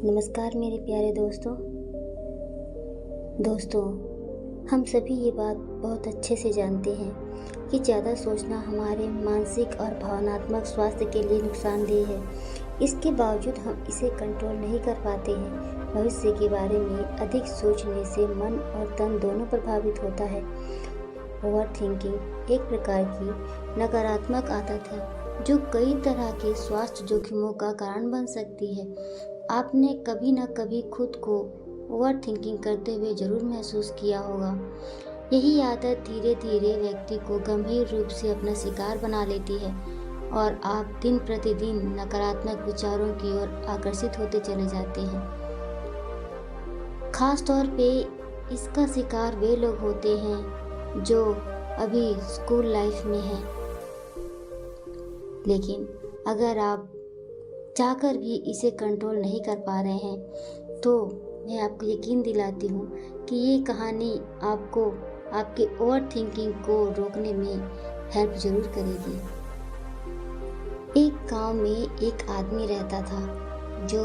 नमस्कार मेरे प्यारे दोस्तों, हम सभी ये बात बहुत अच्छे से जानते हैं कि ज़्यादा सोचना हमारे मानसिक और भावनात्मक स्वास्थ्य के लिए नुकसानदेह है। इसके बावजूद हम इसे कंट्रोल नहीं कर पाते हैं। भविष्य के बारे में अधिक सोचने से मन और तन दोनों प्रभावित होता है। ओवर थिंकिंग एक प्रकार की नकारात्मक आदत है जो कई तरह के स्वास्थ्य जोखिमों का कारण बन सकती है। आपने कभी न कभी खुद को ओवर थिंकिंग करते हुए जरूर महसूस किया होगा। यही आदत धीरे धीरे व्यक्ति को गंभीर रूप से अपना शिकार बना लेती है और आप दिन प्रतिदिन नकारात्मक विचारों की ओर आकर्षित होते चले जाते हैं। खास तौर पे इसका शिकार वे लोग होते हैं जो अभी स्कूल लाइफ में हैं। लेकिन अगर आप चाहकर भी इसे कंट्रोल नहीं कर पा रहे हैं तो मैं आपको यकीन दिलाती हूँ कि ये कहानी आपको आपके ओवर थिंकिंग को रोकने में हेल्प जरूर करेगी। एक गांव में एक आदमी रहता था जो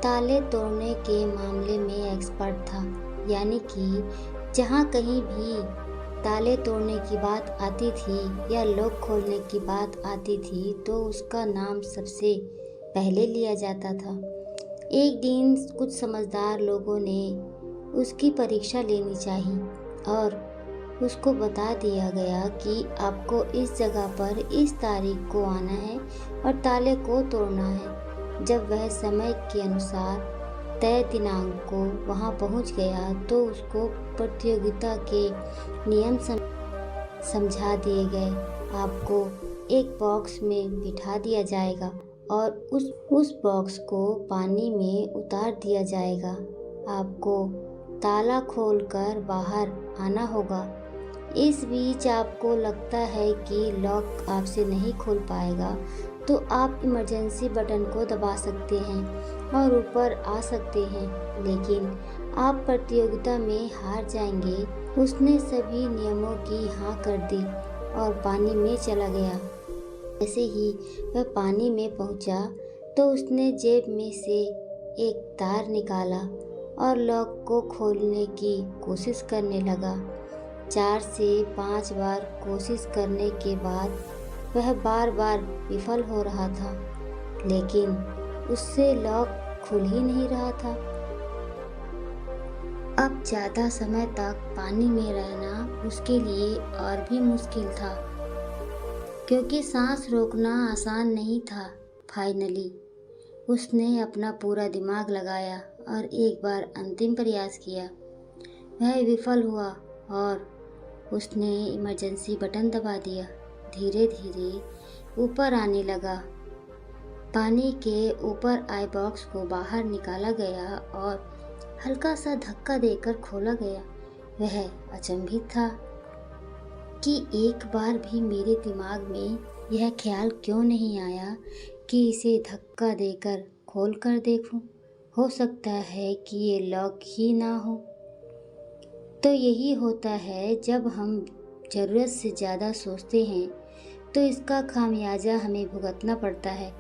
ताले तोड़ने के मामले में एक्सपर्ट था। यानी कि जहाँ कहीं भी ताले तोड़ने की बात आती थी या लॉक खोलने की बात आती थी तो उसका नाम सबसे पहले लिया जाता था। एक दिन कुछ समझदार लोगों ने उसकी परीक्षा लेनी चाहिए और उसको बता दिया गया कि आपको इस जगह पर इस तारीख को आना है और ताले को तोड़ना है। जब वह समय के अनुसार तय दिनांक को वहां पहुंच गया तो उसको प्रतियोगिता के नियम समझा दिए गए। आपको एक बॉक्स में बिठा दिया जाएगा और उस बॉक्स को पानी में उतार दिया जाएगा। आपको ताला खोलकर बाहर आना होगा। इस बीच आपको लगता है कि लॉक आपसे नहीं खोल पाएगा तो आप इमरजेंसी बटन को दबा सकते हैं और ऊपर आ सकते हैं, लेकिन आप प्रतियोगिता में हार जाएंगे। उसने सभी नियमों की हाँ कर दी और पानी में चला गया। जैसे ही वह पानी में पहुंचा तो उसने जेब में से एक तार निकाला और लॉक को खोलने की कोशिश करने लगा। 4 से 5 बार कोशिश करने के बाद वह बार बार विफल हो रहा था, लेकिन उससे लॉक खुल ही नहीं रहा था। अब ज़्यादा समय तक पानी में रहना उसके लिए और भी मुश्किल था क्योंकि सांस रोकना आसान नहीं था। फाइनली उसने अपना पूरा दिमाग लगाया और एक बार अंतिम प्रयास किया। वह विफल हुआ और उसने इमरजेंसी बटन दबा दिया। धीरे धीरे ऊपर आने लगा। पानी के ऊपर आए बॉक्स को बाहर निकाला गया और हल्का सा धक्का देकर खोला गया। वह अचंभित था कि एक बार भी मेरे दिमाग में यह ख्याल क्यों नहीं आया कि इसे धक्का देकर खोल कर देखूं। हो सकता है कि ये लॉक ही ना हो। तो यही होता है जब हम ज़रूरत से ज़्यादा सोचते हैं तो इसका खामियाजा हमें भुगतना पड़ता है।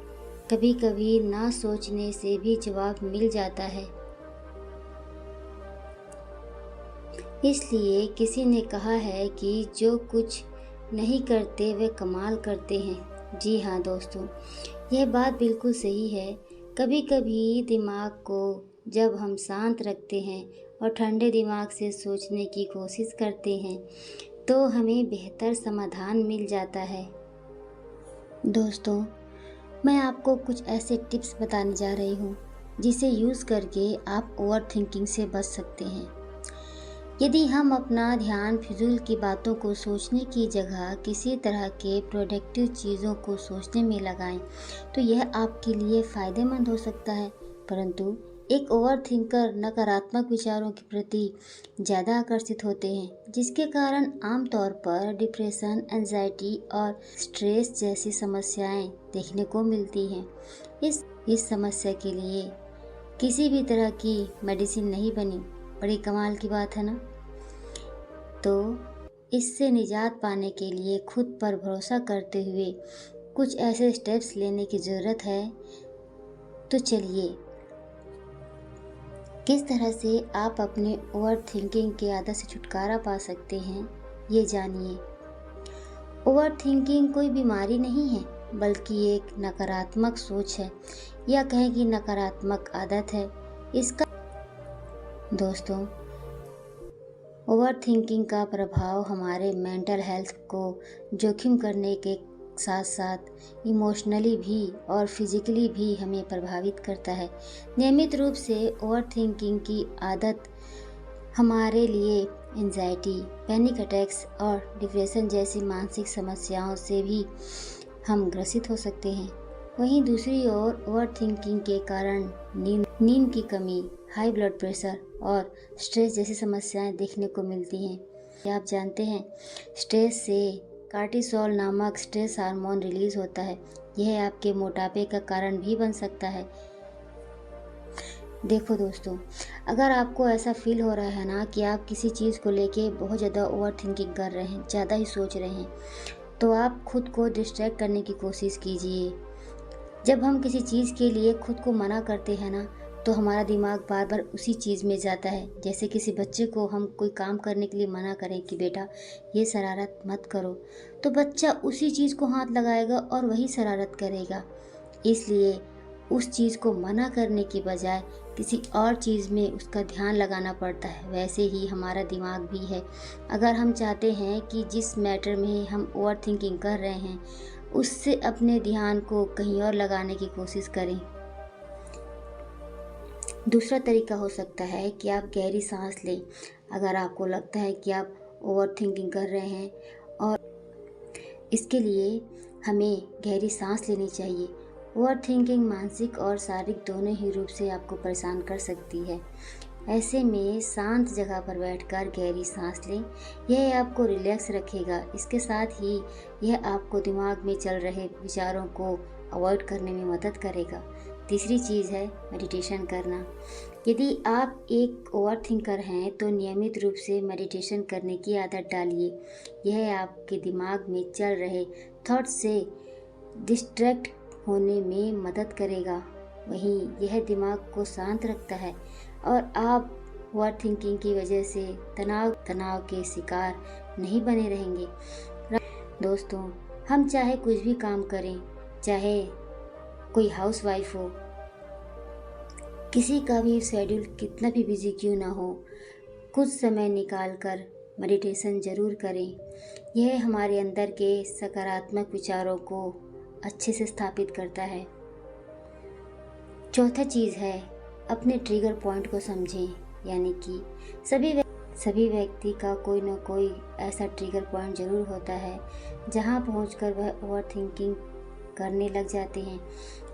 कभी कभी ना सोचने से भी जवाब मिल जाता है। इसलिए किसी ने कहा है कि जो कुछ नहीं करते वे कमाल करते हैं। जी हाँ दोस्तों, यह बात बिल्कुल सही है। कभी कभी दिमाग को जब हम शांत रखते हैं और ठंडे दिमाग से सोचने की कोशिश करते हैं तो हमें बेहतर समाधान मिल जाता है। दोस्तों, मैं आपको कुछ ऐसे टिप्स बताने जा रही हूँ जिसे यूज़ करके आप ओवर थिंकिंग से बच सकते हैं। यदि हम अपना ध्यान फिजूल की बातों को सोचने की जगह किसी तरह के प्रोडक्टिव चीज़ों को सोचने में लगाएं तो यह आपके लिए फ़ायदेमंद हो सकता है। परंतु एक ओवर थिंकर नकारात्मक विचारों के प्रति ज़्यादा आकर्षित होते हैं, जिसके कारण आमतौर पर डिप्रेशन, एंजाइटी और स्ट्रेस जैसी समस्याएं देखने को मिलती हैं। इस समस्या के लिए किसी भी तरह की मेडिसिन नहीं बनी। बड़ी कमाल की बात है ना। तो इससे निजात पाने के लिए खुद पर भरोसा करते हुए कुछ ऐसे स्टेप्स लेने की ज़रूरत है। तो चलिए किस तरह से आप अपने ओवर थिंकिंग की आदत से छुटकारा पा सकते हैं, ये जानिए। ओवर थिंकिंग कोई बीमारी नहीं है, बल्कि एक नकारात्मक सोच है या कहें कि नकारात्मक आदत है। इसका दोस्तों, ओवर थिंकिंग का प्रभाव हमारे मेंटल हेल्थ को जोखिम करने के साथ साथ इमोशनली भी और फिजिकली भी हमें प्रभावित करता है। नियमित रूप से ओवर थिंकिंग की आदत हमारे लिए एंजाइटी, पैनिक अटैक्स और डिप्रेशन जैसी मानसिक समस्याओं से भी हम ग्रसित हो सकते हैं। वहीं दूसरी ओर ओवर थिंकिंग के कारण नींद की कमी, हाई ब्लड प्रेशर और स्ट्रेस जैसी समस्याएं देखने को मिलती हैं। क्या आप जानते हैं, स्ट्रेस से कार्टिसोल नामक स्ट्रेस हार्मोन रिलीज होता है। यह आपके मोटापे का कारण भी बन सकता है। देखो दोस्तों, अगर आपको ऐसा फील हो रहा है ना कि आप किसी चीज़ को लेके बहुत ज़्यादा ओवर थिंकिंग कर रहे हैं, ज़्यादा ही सोच रहे हैं, तो आप खुद को डिस्ट्रैक्ट करने की कोशिश कीजिए। जब हम किसी चीज़ के लिए खुद को मना करते हैं ना, तो हमारा दिमाग बार बार उसी चीज़ में जाता है। जैसे किसी बच्चे को हम कोई काम करने के लिए मना करें कि बेटा ये शरारत मत करो, तो बच्चा उसी चीज़ को हाथ लगाएगा और वही शरारत करेगा। इसलिए उस चीज़ को मना करने की बजाय किसी और चीज़ में उसका ध्यान लगाना पड़ता है। वैसे ही हमारा दिमाग भी है। अगर हम चाहते हैं कि जिस मैटर में हम ओवर थिंकिंग कर रहे हैं उससे अपने ध्यान को कहीं और लगाने की कोशिश करें। दूसरा तरीका हो सकता है कि आप गहरी सांस लें। अगर आपको लगता है कि आप ओवर थिंकिंग कर रहे हैं, और इसके लिए हमें गहरी सांस लेनी चाहिए। ओवर थिंकिंग मानसिक और शारीरिक दोनों ही रूप से आपको परेशान कर सकती है। ऐसे में शांत जगह पर बैठकर गहरी सांस लें। यह आपको रिलैक्स रखेगा। इसके साथ ही यह आपको दिमाग में चल रहे विचारों को अवॉइड करने में मदद करेगा। तीसरी चीज़ है मेडिटेशन करना। यदि आप एक ओवर थिंकर हैं तो नियमित रूप से मेडिटेशन करने की आदत डालिए। यह आपके दिमाग में चल रहे थॉट्स से डिस्ट्रैक्ट होने में मदद करेगा। वहीं यह दिमाग को शांत रखता है और आप ओवर थिंकिंग की वजह से तनाव के शिकार नहीं बने रहेंगे। दोस्तों, हम चाहे कुछ भी काम करें, चाहे कोई हाउसवाइफ हो, किसी का भी शेड्यूल कितना भी बिजी क्यों ना हो, कुछ समय निकाल कर मेडिटेशन ज़रूर करें। यह हमारे अंदर के सकारात्मक विचारों को अच्छे से स्थापित करता है। चौथा चीज़ है, अपने ट्रिगर पॉइंट को समझें। यानी कि सभी व्यक्ति का कोई ना कोई ऐसा ट्रिगर पॉइंट ज़रूर होता है जहां पहुंचकर वह ओवर थिंकिंग करने लग जाते हैं।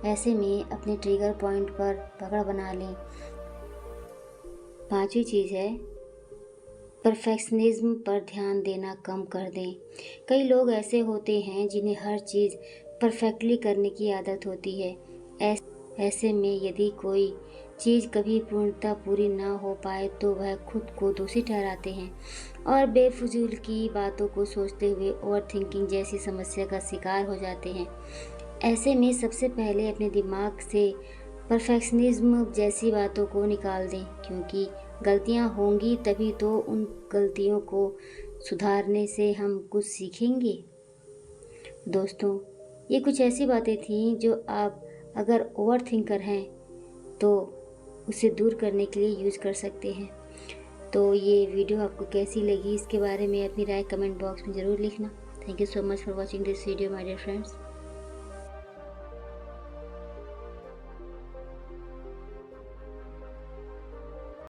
ऐसे में अपने ट्रिगर पॉइंट पर पकड़ बना लें। पांचवी चीज़ है, परफेक्शनिज्म पर ध्यान देना कम कर दें। कई लोग ऐसे होते हैं जिन्हें हर चीज़ परफेक्टली करने की आदत होती है। ऐसे में यदि कोई चीज़ कभी पूर्णतः पूरी ना हो पाए तो वह खुद को दोषी ठहराते हैं और बेफिजूल की बातों को सोचते हुए ओवर थिंकिंग जैसी समस्या का शिकार हो जाते हैं। ऐसे में सबसे पहले अपने दिमाग से परफेक्शनिज्म जैसी बातों को निकाल दें, क्योंकि गलतियां होंगी तभी तो उन गलतियों को सुधारने से हम कुछ सीखेंगे। दोस्तों, ये कुछ ऐसी बातें थीं जो आप अगर ओवर थिंकर हैं तो उसे दूर करने के लिए यूज़ कर सकते हैं। तो ये वीडियो आपको कैसी लगी, इसके बारे में अपनी राय कमेंट बॉक्स में ज़रूर लिखना। Thank you so much for watching this video my dear friends.